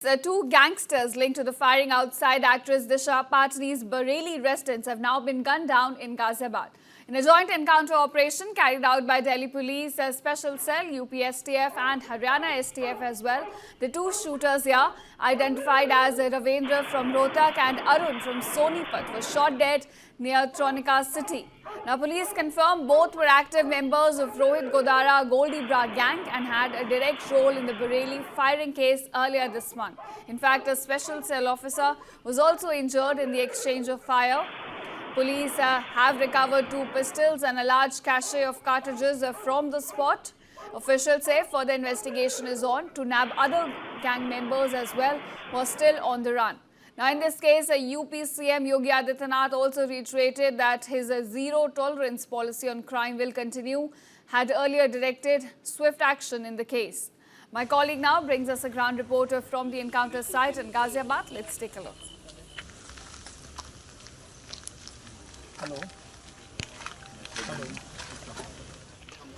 Two gangsters linked to the firing outside actress Disha Patni's Bareilly residence have now been gunned down in Ghaziabad. In a joint encounter operation carried out by Delhi Police, a special cell, UP STF and Haryana STF as well, the two shooters here, identified as Ravindra from Rohtak and Arun from Sonipat, were shot dead near Tronika city. Now, police confirm both were active members of Rohit Godara Goldie Bra gang and had a direct role in the Bareilly firing case earlier this month. In fact, a special cell officer was also injured in the exchange of fire. Police have recovered 2 pistols and a large cache of cartridges from the spot. Officials say further investigation is on to nab other gang members as well who are still on the run. Now, in this case, UP CM Yogi Adityanath also reiterated that his zero-tolerance policy on crime will continue, had earlier directed swift action in the case. My colleague now brings us a ground reporter from the encounter site in Ghaziabad. Let's take a look.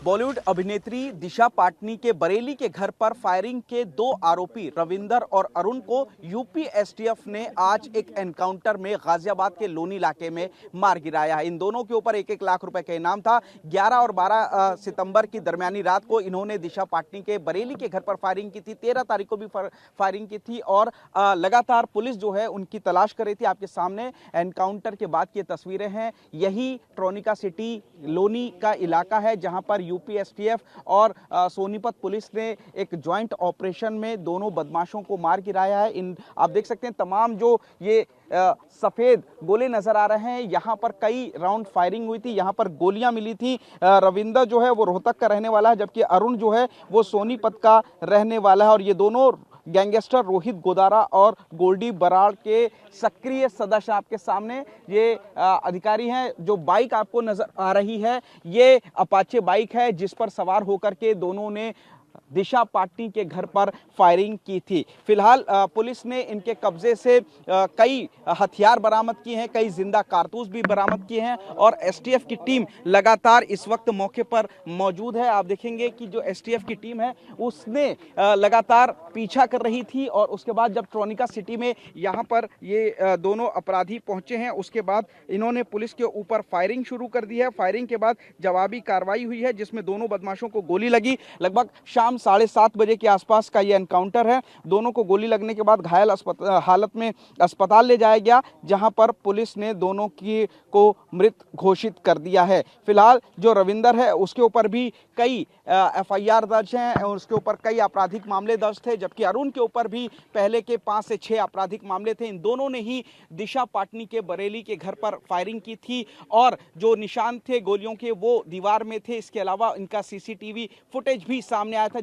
Bollywood अभिनेत्री दिशा पाटनी के बरेली के घर पर firing के 2 आरोपी रविंदर और अरुण को UP STF ने आज एक एनकाउंटर में गाजियाबाद के लोनी इलाके में मार गिराया है। इन दोनों के ऊपर 1-1 लाख रुपए का इनाम था। 11 और 12 सितंबर की दरमियानी रात को इन्होंने दिशा पाटनी के बरेली के घर पर फायरिंग की थी। 13 तारीख को भी फायरिंग की थी और लगातार पुलिस जो है उनकी तलाश कर रही थी। आपके सामने एनकाउंटर के बाद की तस्वीरें हैं। यही ट्रोनिका सिटी लोनी का इलाका है जहां पर यूपी एसटीएफ और सोनीपत पुलिस ने एक ज्वाइंट ऑपरेशन में दोनों बदमाशों को मार गिराया है। आप देख सकते हैं तमाम जो ये सफेद गोले नजर आ रहे हैं, यहाँ पर कई राउंड फायरिंग हुई थी, यहाँ पर गोलियां मिली थी। रविंदर जो है वो रोहतक का रहने वाला है, जबकि अरुण जो है वो सोनीपत का रहने वाला है और ये दोनों गैंगस्टर रोहित गोदारा और गोल्डी बराड़ के सक्रिय सदस्य आपके सामने ये अधिकारी हैं। जो बाइक आपको नजर आ रही है ये अपाचे बाइक है जिस पर सवार होकर के दोनों ने दिशा पाटनी के घर पर फायरिंग की थी। फिलहाल पुलिस ने इनके कब्जे से कई हथियार बरामद किए हैं, कई जिंदा कारतूस भी बरामद किए हैं और एसटीएफ की टीम लगातार इस वक्त मौके पर मौजूद है। आप देखेंगे कि जो एसटीएफ की टीम है उसने लगातार पीछा कर रही थी और उसके बाद जब ट्रोनिका सिटी में यहाँ पर ये दोनों अपराधी पहुंचे हैं उसके बाद इन्होंने पुलिस के ऊपर फायरिंग शुरू कर दी है। फायरिंग के बाद जवाबी कार्रवाई हुई है जिसमें दोनों बदमाशों को गोली लगी। लगभग शाम 7:30 बजे के आसपास का ये एनकाउंटर है। दोनों को गोली लगने के बाद घायल हालत में अस्पताल ले जाया गया जहां पर पुलिस ने दोनों को मृत घोषित कर दिया है। फिलहाल जो रविंदर है उसके ऊपर भी कई एफआईआर दर्ज हैं और उसके ऊपर कई आपराधिक मामले दर्ज थे, जबकि अरुण के ऊपर भी पहले के 5 से 6 आपराधिक मामले थे। इन दोनों ने ही दिशा पाटनी के बरेली के घर पर फायरिंग की थी और जो निशान थे गोलियों के वो दीवार में थे। इसके अलावा इनका सीसीटीवी फुटेज भी सामने आया था।